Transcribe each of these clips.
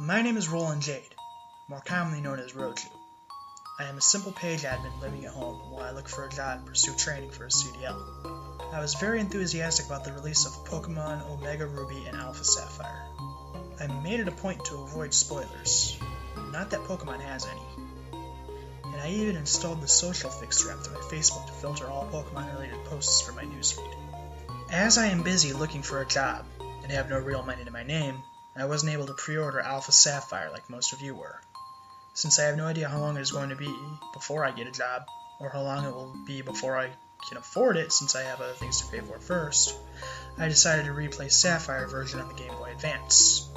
My name is Roland Jade, more commonly known as Roju. I am a simple page admin living at home while I look for a job and pursue training for a CDL. I was very enthusiastic about the release of Pokemon Omega Ruby and Alpha Sapphire. I made it a point to avoid spoilers, not that Pokemon has any. And I even installed the social fixture app to my Facebook to filter all Pokemon-related posts from my newsfeed. As I am busy looking for a job and have no real money to my name, I wasn't able to pre-order Alpha Sapphire like most of you were. Since I have no idea how long it is going to be before I get a job, or how long it will be before I can afford it since I have other things to pay for first, I decided to replay Sapphire version on the Game Boy Advance.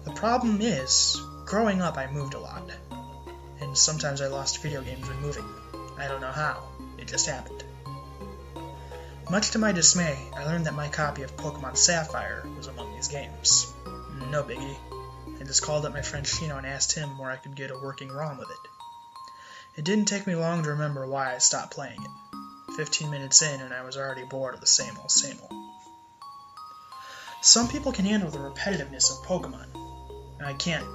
The problem is, growing up I moved a lot, and sometimes I lost video games when moving. I don't know how, it just happened. Much to my dismay, I learned that my copy of Pokemon Sapphire was among these games. No biggie. I just called up my friend Shino and asked him where I could get a working ROM with it. It didn't take me long to remember why I stopped playing it. 15 minutes in and I was already bored of the same old same old. Some people can handle the repetitiveness of Pokemon. I can't.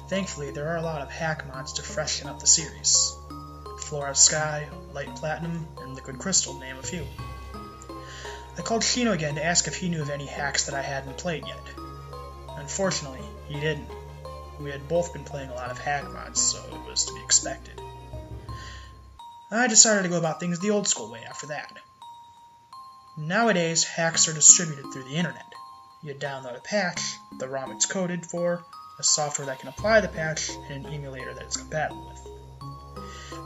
Thankfully, there are a lot of hack mods to freshen up the series. Flora Sky, Light Platinum, and Liquid Crystal, to name a few. I called Shino again to ask if he knew of any hacks that I hadn't played yet. Unfortunately, he didn't. We had both been playing a lot of hack mods, so it was to be expected. I decided to go about things the old school way after that. Nowadays, hacks are distributed through the internet. You download a patch, the ROM it's coded for, a software that can apply the patch, and an emulator that it's compatible with.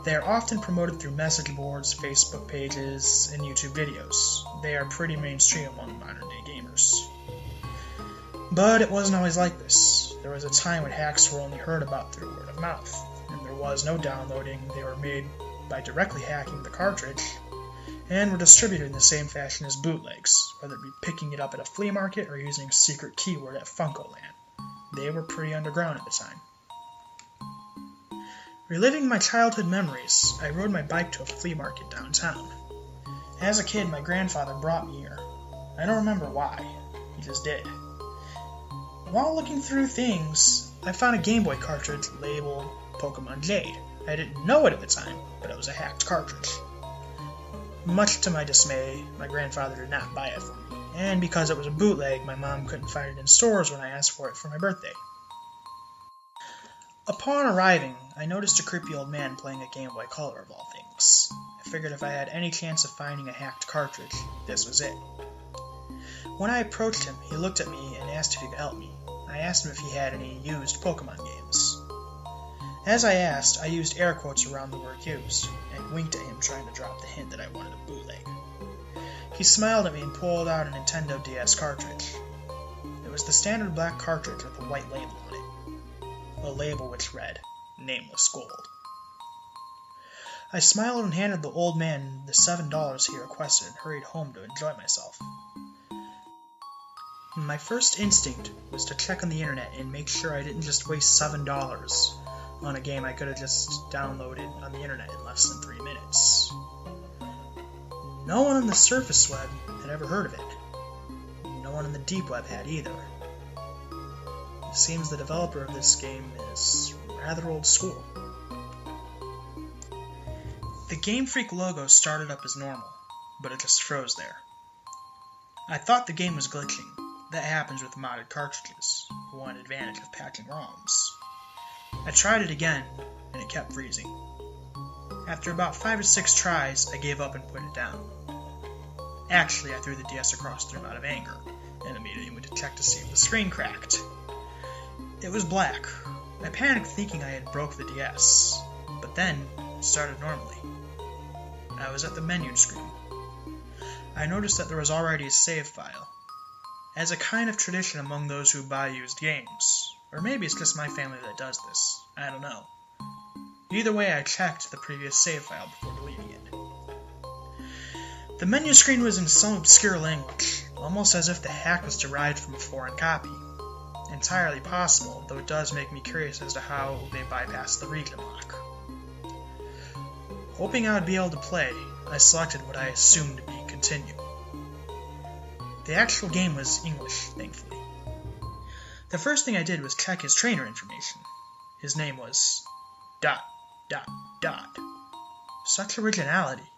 They are often promoted through message boards, Facebook pages, and YouTube videos. They are pretty mainstream among modern-day gamers. But it wasn't always like this. There was a time when hacks were only heard about through word of mouth, and there was no downloading. They were made by directly hacking the cartridge, and were distributed in the same fashion as bootlegs, whether it be picking it up at a flea market or using a secret keyword at FuncoLand. They were pretty underground at the time. Reliving my childhood memories, I rode my bike to a flea market downtown. As a kid, my grandfather brought me here. I don't remember why. He just did. While looking through things, I found a Game Boy cartridge labeled Pokemon Jade. I didn't know it at the time, but it was a hacked cartridge. Much to my dismay, my grandfather did not buy it for me, and because it was a bootleg, my mom couldn't find it in stores when I asked for it for my birthday. Upon arriving, I noticed a creepy old man playing a Game Boy Color of all things. I figured if I had any chance of finding a hacked cartridge, this was it. When I approached him, he looked at me and asked if he could help me. I asked him if he had any used Pokemon games. As I asked, I used air quotes around the word used, and winked at him trying to drop the hint that I wanted a bootleg. He smiled at me and pulled out a Nintendo DS cartridge. It was the standard black cartridge with a white label on it. A label which read, Nameless Gold. I smiled and handed the old man the $7 he requested and hurried home to enjoy myself. My first instinct was to check on the internet and make sure I didn't just waste $7 on a game I could have just downloaded on the internet in less than 3 minutes. No one on the surface web had ever heard of it. No one on the deep web had either. It seems the developer of this game is rather old school. The Game Freak logo started up as normal, but it just froze there. I thought the game was glitching. That happens with modded cartridges, one advantage of patching ROMs. I tried it again, and it kept freezing. After about 5 or 6 tries, I gave up and put it down. Actually, I threw the DS across the room out of anger, and immediately went to check to see if the screen cracked. It was black. I panicked thinking I had broke the DS, but then it started normally. I was at the menu screen. I noticed that there was already a save file. As a kind of tradition among those who buy used games, or maybe it's just my family that does this, I don't know. Either way, I checked the previous save file before deleting it. The menu screen was in some obscure language, almost as if the hack was derived from a foreign copy. Entirely possible, though it does make me curious as to how they bypassed the region lock. Hoping I would be able to play, I selected what I assumed to be continue. The actual game was English, thankfully. The first thing I did was check his trainer information. His name was ... Such originality.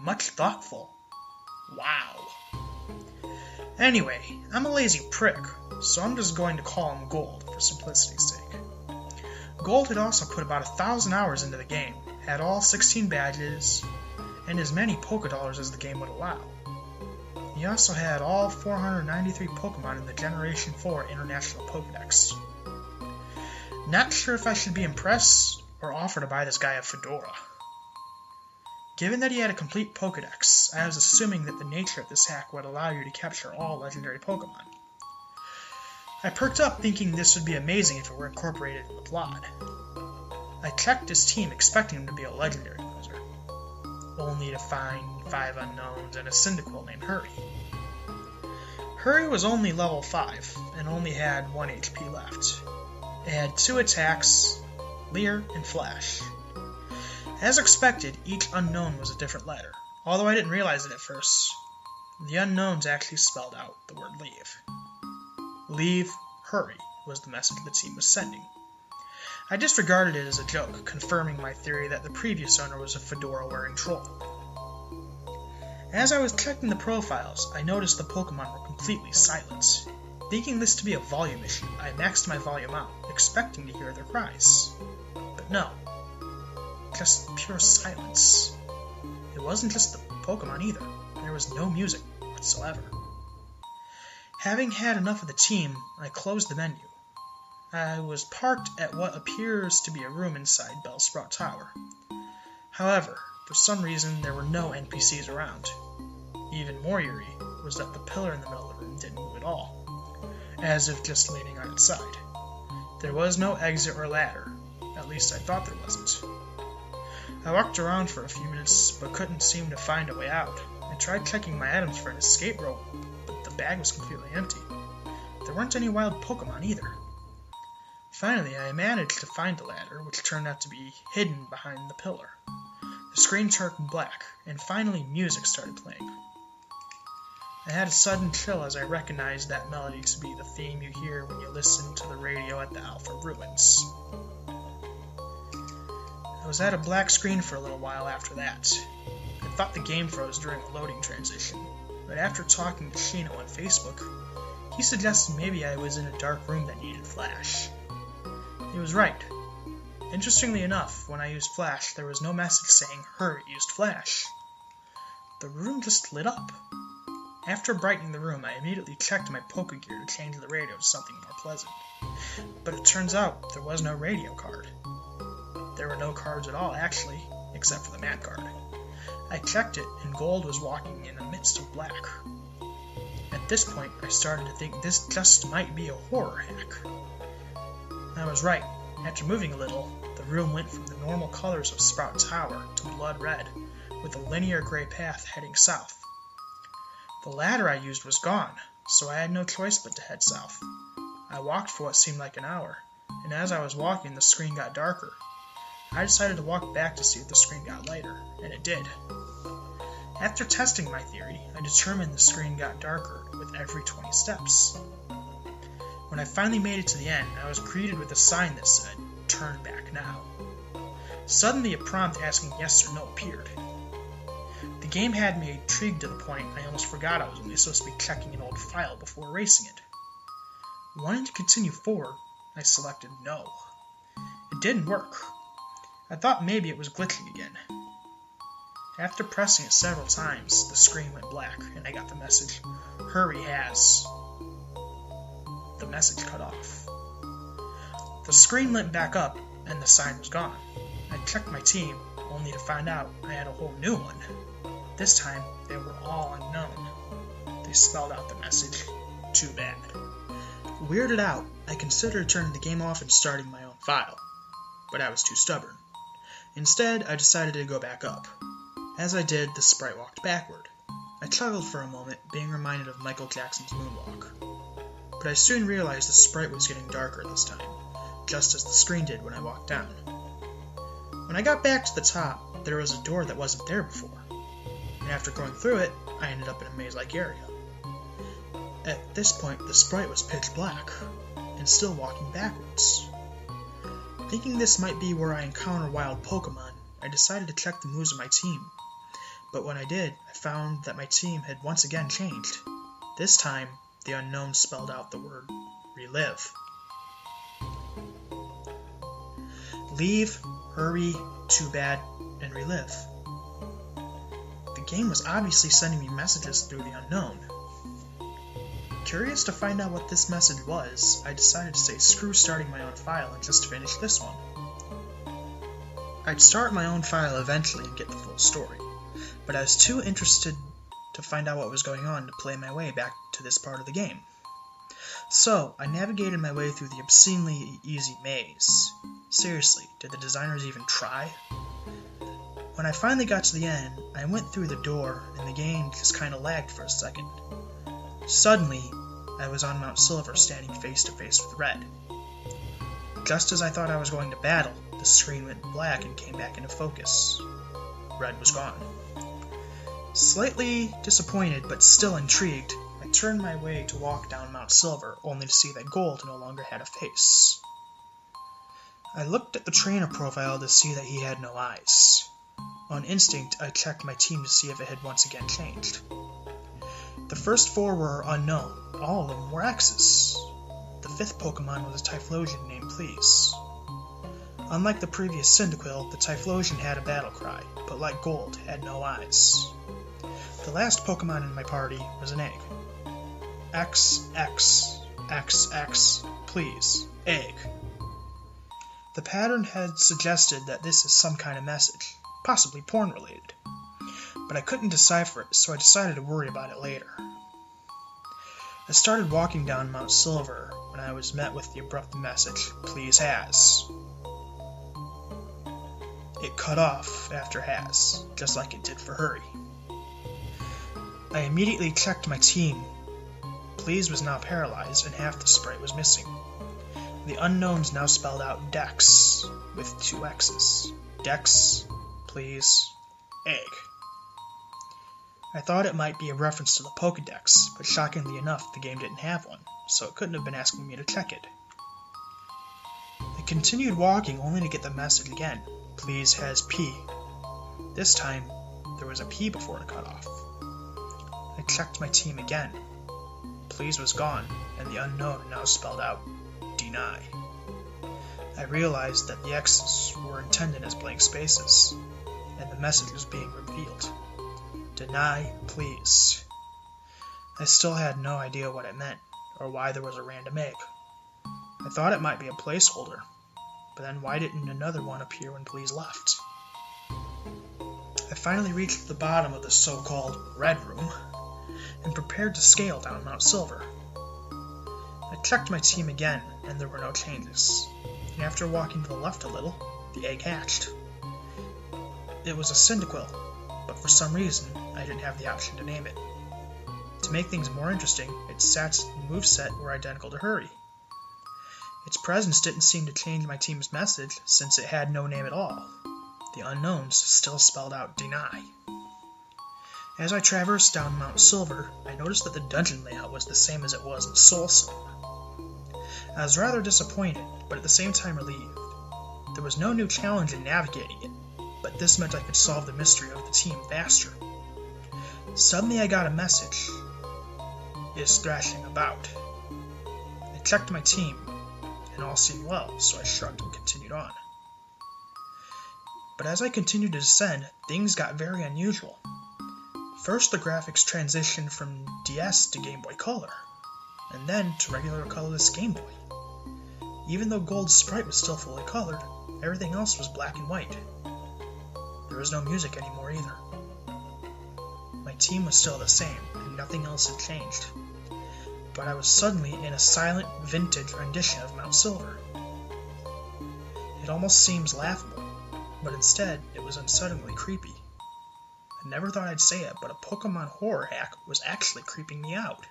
Much thoughtful. Wow. Anyway, I'm a lazy prick, so I'm just going to call him Gold for simplicity's sake. Gold had also put about 1,000 hours into the game, had all 16 badges, and as many Pokédollars as the game would allow. He also had all 493 Pokemon in the Generation 4 International Pokédex. Not sure if I should be impressed or offer to buy this guy a fedora. Given that he had a complete Pokédex, I was assuming that the nature of this hack would allow you to capture all legendary Pokemon. I perked up thinking this would be amazing if it were incorporated in the plot. I checked his team expecting him to be a legendary user, only to find 5 unknowns and a Cyndaquil named Hurry. Hurry was only level 5 and only had 1 HP left. It had 2 attacks, Leer and Flash. As expected, each unknown was a different letter, although I didn't realize it at first. The unknowns actually spelled out the word leave. Leave, hurry, was the message the team was sending. I disregarded it as a joke, confirming my theory that the previous owner was a fedora-wearing troll. As I was checking the profiles, I noticed the Pokemon were completely silent. Thinking this to be a volume issue, I maxed my volume out, expecting to hear their cries. But no. Just pure silence. It wasn't just the Pokemon either. There was no music whatsoever. Having had enough of the team, I closed the menu. I was parked at what appears to be a room inside Bellsprout Tower. However, for some reason there were no NPCs around. Even more eerie was that the pillar in the middle of the room didn't move at all, as if just leaning on its side. There was no exit or ladder, at least I thought there wasn't. I walked around for a few minutes, but couldn't seem to find a way out. I tried checking my items for an escape rope, but the bag was completely empty. There weren't any wild Pokemon either. Finally, I managed to find the ladder, which turned out to be hidden behind the pillar. The screen turned black, and finally music started playing. I had a sudden chill as I recognized that melody to be the theme you hear when you listen to the radio at the Alpha Ruins. I was at a black screen for a little while after that. I thought the game froze during a loading transition, but after talking to Shino on Facebook, he suggested maybe I was in a dark room that needed Flash. He was right. Interestingly enough, when I used Flash, there was no message saying, "Hurry, used Flash." The room just lit up. After brightening the room, I immediately checked my Pokegear to change the radio to something more pleasant. But it turns out there was no radio card. There were no cards at all, actually, except for the map card. I checked it, and Gold was walking in the midst of black. At this point, I started to think this just might be a horror hack. I was right. After moving a little, the room went from the normal colors of Sprout Tower to blood red, with a linear gray path heading south. The ladder I used was gone, so I had no choice but to head south. I walked for what seemed like an hour, and as I was walking, the screen got darker. I decided to walk back to see if the screen got lighter, and it did. After testing my theory, I determined the screen got darker with every 20 steps. When I finally made it to the end, I was greeted with a sign that said, "Turn back now." Suddenly a prompt asking yes or no appeared. The game had me intrigued to the point I almost forgot I was only supposed to be checking an old file before erasing it. Wanting to continue forward, I selected no. It didn't work. I thought maybe it was glitching again. After pressing it several times, the screen went black, and I got the message, "Hurry has." The message cut off. The screen lit back up, and the sign was gone. I checked my team, only to find out I had a whole new one. This time, they were all unknown. They spelled out the message, "Too bad." Weirded out, I considered turning the game off and starting my own file, but I was too stubborn. Instead, I decided to go back up. As I did, the sprite walked backward. I chuckled for a moment, being reminded of Michael Jackson's moonwalk. But I soon realized the sprite was getting darker this time, just as the screen did when I walked down. When I got back to the top, there was a door that wasn't there before, and after going through it, I ended up in a maze-like area. At this point, the sprite was pitch black. and still walking backwards. Thinking this might be where I encounter wild Pokemon, I decided to check the moves of my team. But when I did, I found that my team had once again changed. This time, the unknown spelled out the word relive. Leave, hurry, too bad, and relive. The game was obviously sending me messages through the unknown. Curious to find out what this message was, I decided to say screw starting my own file and just finish this one. I'd start my own file eventually and get the full story, but I was too interested to find out what was going on to play my way back to this part of the game. So, I navigated my way through the obscenely easy maze. Seriously, did the designers even try? When I finally got to the end, I went through the door and the game just kinda lagged for a second. Suddenly, I was on Mount Silver standing face to face with Red. Just as I thought I was going to battle, the screen went black and came back into focus. Red was gone. Slightly disappointed, but still intrigued, I turned my way to walk down Mount Silver, only to see that Gold no longer had a face. I looked at the trainer profile to see that he had no eyes. On instinct, I checked my team to see if it had once again changed. The first 4 were unknown. All of them were X's. The 5th Pokemon was a Typhlosion named Please. Unlike the previous Cyndaquil, the Typhlosion had a battle cry, but like Gold, had no eyes. The last Pokemon in my party was an egg. X, X, X, X, please, egg. The pattern had suggested that this is some kind of message, possibly porn-related, but I couldn't decipher it, so I decided to worry about it later. I started walking down Mount Silver when I was met with the abrupt message, please has. It cut off after has, just like it did for hurry. I immediately checked my team. Please was now paralyzed and half the sprite was missing. The unknowns now spelled out Dex with 2 X's. Dex, please, egg. I thought it might be a reference to the Pokédex, but shockingly enough, the game didn't have one, so it couldn't have been asking me to check it. I continued walking only to get the message again. Please has P. This time, there was a P before it cut off. I checked my team again. Please was gone, and the unknown now spelled out deny. I realized that the X's were intended as blank spaces, and the message was being revealed. Deny, please. I still had no idea what it meant, or why there was a random egg. I thought it might be a placeholder, but then why didn't another one appear when Please left? I finally reached the bottom of the so-called Red Room, and prepared to scale down Mount Silver. I checked my team again, and there were no changes, and after walking to the left a little, the egg hatched. It was a Cyndaquil, but for some reason, I didn't have the option to name it. To make things more interesting, its stats and moveset were identical to Hurry. Its presence didn't seem to change my team's message, since it had no name at all. The unknowns still spelled out Deny. As I traversed down Mount Silver, I noticed that the dungeon layout was the same as it was in Soul Stone. I was rather disappointed, but at the same time relieved. There was no new challenge in navigating it, but this meant I could solve the mystery of the team faster. Suddenly I got a message. Is thrashing about. I checked my team, and all seemed well, so I shrugged and continued on. But as I continued to descend, things got very unusual. First, the graphics transitioned from DS to Game Boy Color, and then to regular colorless Game Boy. Even though Gold's sprite was still fully colored, everything else was black and white. There was no music anymore either. My team was still the same, and nothing else had changed. But I was suddenly in a silent, vintage rendition of Mount Silver. It almost seems laughable, but instead it was unsettlingly creepy. I never thought I'd say it, but a Pokemon horror hack was actually creeping me out.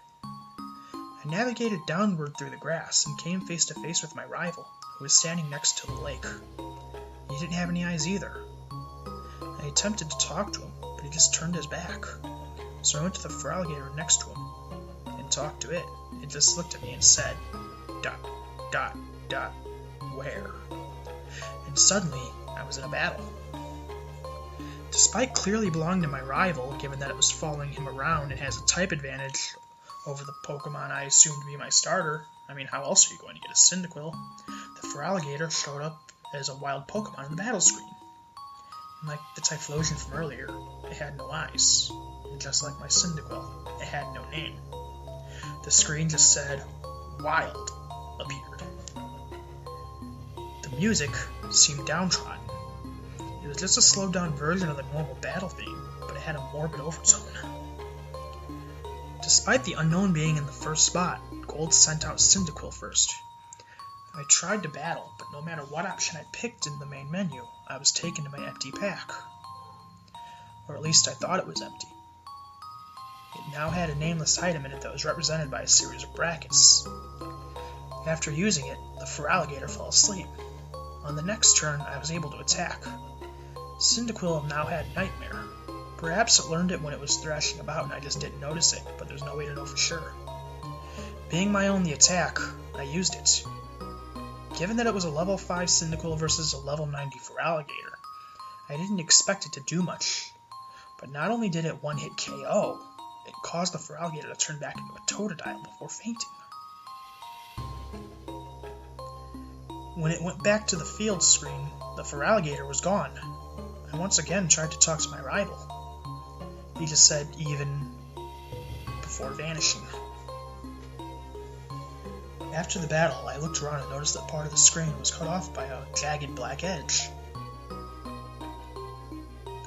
I navigated downward through the grass and came face to face with my rival, who was standing next to the lake. He didn't have any eyes either. I attempted to talk to him, but he just turned his back. So I went to the Feraligatr next to him and talked to it. It just looked at me and said, "Duck." Where? And suddenly, I was in a battle. Despite clearly belonging to my rival, given that it was following him around and has a type advantage over the Pokemon I assumed to be my starter, I mean, how else are you going to get a Cyndaquil? The Feraligatr showed up as a wild Pokemon in the battle screen. And like the Typhlosion from earlier, it had no eyes. And just like my Cyndaquil, it had no name. The screen just said, Wild appeared. The music seemed downtrodden. It was just a slowed down version of the normal battle theme, but it had a morbid overtone. Despite the unknown being in the first spot, Gold sent out Cyndaquil first. I tried to battle, but no matter what option I picked in the main menu, I was taken to my empty pack. Or at least I thought it was empty. It now had a nameless item in it that was represented by a series of brackets. After using it, the Feraligatr fell asleep. On the next turn, I was able to attack. Cyndaquil now had Nightmare. Perhaps it learned it when it was thrashing about and I just didn't notice it, but there's no way to know for sure. Being my only attack, I used it. Given that it was a level 5 Cyndaquil versus a level 90 Feraligatr, I didn't expect it to do much. But not only did it one-hit KO, it caused the Feraligatr to turn back into a Totodile before fainting. When it went back to the field screen, the Feraligatr was gone. I once again tried to talk to my rival. He just said even before vanishing. After the battle, I looked around and noticed that part of the screen was cut off by a jagged black edge.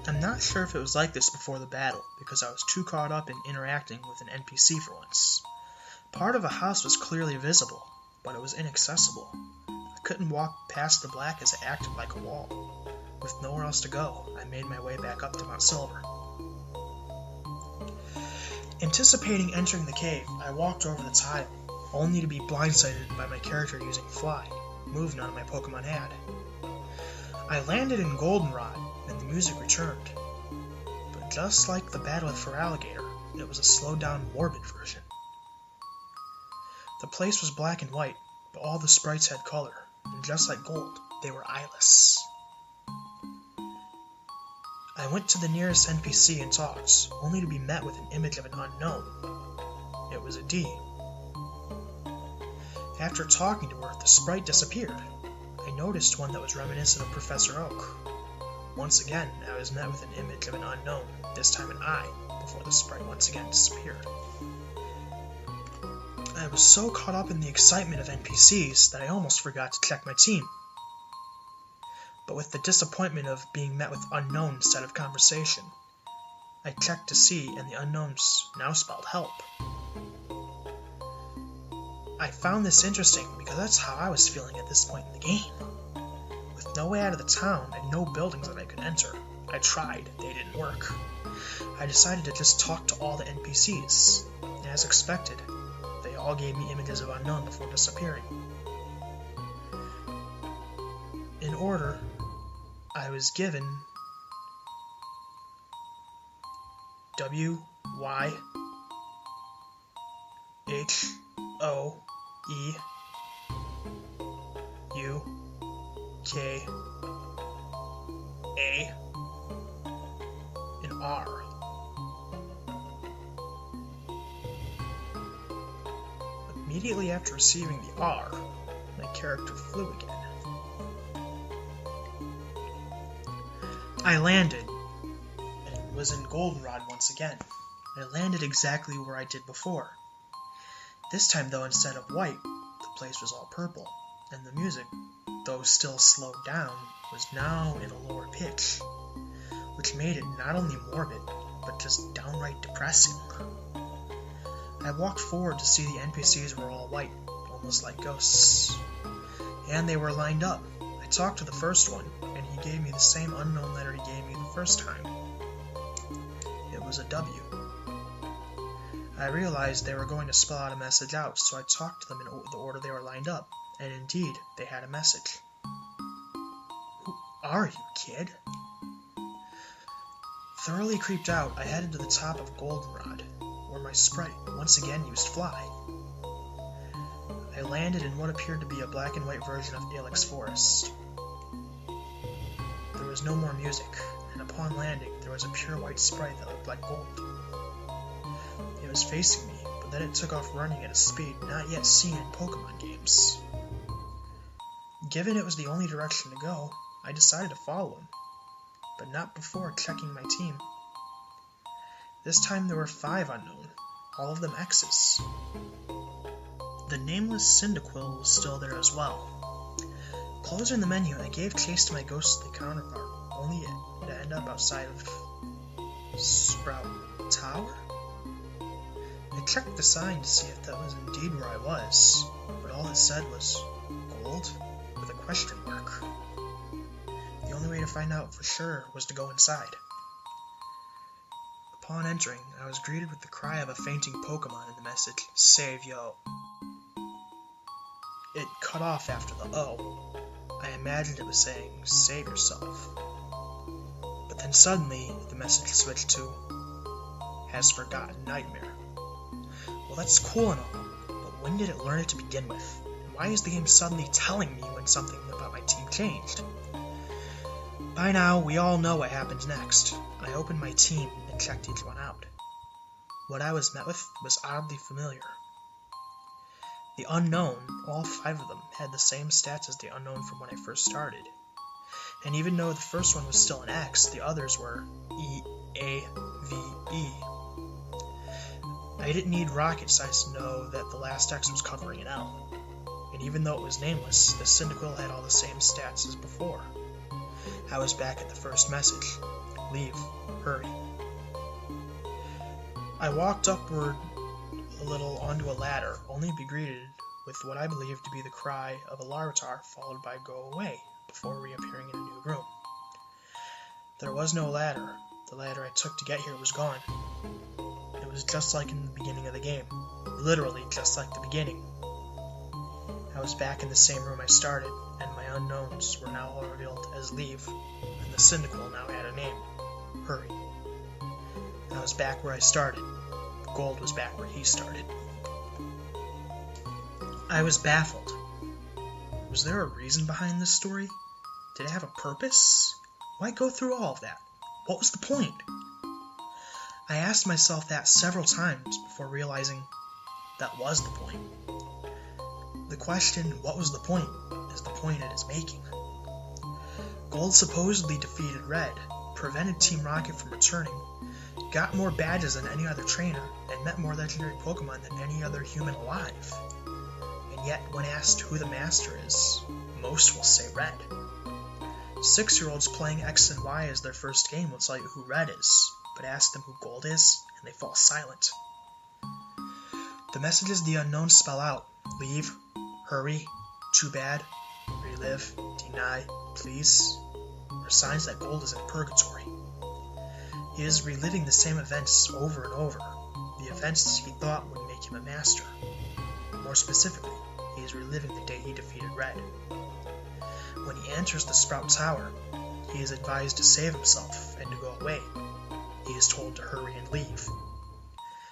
I'm not sure if it was like this before the battle, because I was too caught up in interacting with an NPC for once. Part of a house was clearly visible, but it was inaccessible. I couldn't walk past the black as it acted like a wall. With nowhere else to go, I made my way back up to Mount Silver. Anticipating entering the cave, I walked over the tile, only to be blindsided by my character using Fly, move none of my Pokemon had. I landed in Goldenrod, and the music returned. But just like the battle with Feraligatr, it was a slowed-down, morbid version. The place was black and white, but all the sprites had color, and just like Gold, they were eyeless. I went to the nearest NPC and talked, only to be met with an image of an unknown. It was a D. After talking to her, the sprite disappeared. I noticed one that was reminiscent of Professor Oak. Once again, I was met with an image of an unknown, this time an eye, before the sprite once again disappeared. I was so caught up in the excitement of NPCs that I almost forgot to check my team. But with the disappointment of being met with unknown instead of conversation, I checked to see, and the unknowns now spelled help. I found this interesting because that's how I was feeling at this point in the game. With no way out of the town and no buildings that I could enter, I tried, they didn't work. I decided to just talk to all the NPCs, and as expected, they all gave me images of unknown before disappearing. In order, I was given W, Y, H, O, E, U, K, A, and R. Immediately after receiving the R, my character flew again. I landed, and was in Goldenrod once again. I landed exactly where I did before. This time, though, instead of white, the place was all purple, and the music, though still slowed down, was now in a lower pitch, which made it not only morbid, but just downright depressing. I walked forward to see the NPCs were all white, almost like ghosts, and they were lined up. I talked to the first one, and he gave me the same unknown letter he gave me the first time. It was a W. I realized they were going to spell out a message out, so I talked to them in the order they were lined up, and indeed, they had a message. Who are you, kid? Thoroughly creeped out, I headed to the top of Goldenrod, where my sprite once again used Fly. I I landed in what appeared to be a black and white version of Alex Forest. There was no more music, and upon landing, there was a pure white sprite that looked like gold. It was facing me, but then it took off running at a speed not yet seen in Pokemon games. Given it was the only direction to go, I decided to follow him, but not before checking my team. This time there were 5 unknown, all of them X's. The nameless Cyndaquil was still there as well. Closing the menu, I gave chase to my ghostly counterpart, only to end up outside of Sprout Tower? I checked the sign to see if that was indeed where I was, but all it said was gold with a question mark. The only way to find out for sure was to go inside. Upon entering, I was greeted with the cry of a fainting Pokemon and the message, "Save yo." It cut off after the O. I imagined it was saying, "Save yourself." But then suddenly, the message switched to, "Has forgotten nightmare." Well, that's cool and all, but when did it learn it to begin with? And why is the game suddenly telling me when something about my team changed? By now, we all know what happens next. I opened my team and checked each one out. What I was met with was oddly familiar. The unknown, all 5 of them, had the same stats as the unknown from when I first started. And even though the first one was still an X, the others were E, A, V, E. I didn't need rocket science to know that the last X was covering an L. And even though it was nameless, the Cyndaquil had all the same stats as before. I was back at the first message. Leave. Hurry. I walked upward a little onto a ladder, only to be greeted with what I believed to be the cry of a Larvitar, followed by "Go away," before reappearing in a new room. There was no ladder. The ladder I took to get here was gone. It was just like in the beginning of the game. Literally just like the beginning. I was back in the same room I started, and my unknowns were now all revealed as Leave, and the Cyndaquil now had a name, Hurry. I was back where I started. Gold was back where he started. I was baffled. Was there a reason behind this story? Did it have a purpose? Why go through all of that? What was the point? I asked myself that several times before realizing that was the point. The question, what was the point, is the point it is making. Gold supposedly defeated Red, prevented Team Rocket from returning, got more badges than any other trainer, and met more legendary Pokemon than any other human alive. And yet, when asked who the master is, most will say Red. 6-year-olds playing X and Y as their first game will tell you who Red is, but ask them who Gold is, and they fall silent. The messages the unknown spell out, leave, hurry, too bad, relive, deny, please, are signs that Gold is in purgatory. He is reliving the same events over and over, the events he thought would make him a master. More specifically, he is reliving the day he defeated Red. When he enters the Sprout Tower, he is advised to save himself and to go away. He is told to hurry and leave,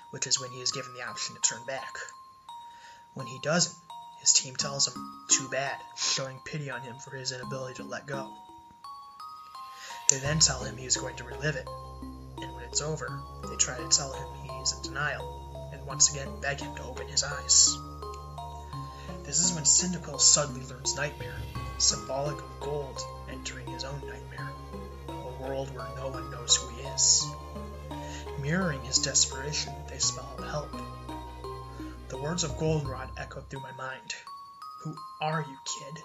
which is when he is given the option to turn back. When he doesn't, his team tells him, too bad, showing pity on him for his inability to let go. They then tell him he is going to relive it, and when it's over, they try to tell him he is in denial, and once again beg him to open his eyes. This is when Cyndaquil suddenly learns Nightmare, symbolic of Gold entering his own nightmare, a world where no one knows who he is. Mirroring his desperation, they spell out help. The words of Goldenrod echoed through my mind. Who are you, kid?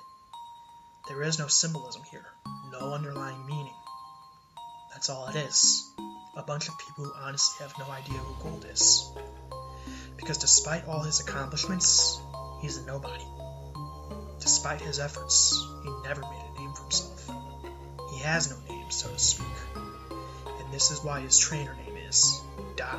There is no symbolism here, no underlying meaning. That's all it is. A bunch of people who honestly have no idea who Gold is. Because despite all his accomplishments, he's a nobody. Despite his efforts, he never made a name for himself. He has no name, so to speak. And this is why his trainer name is Da.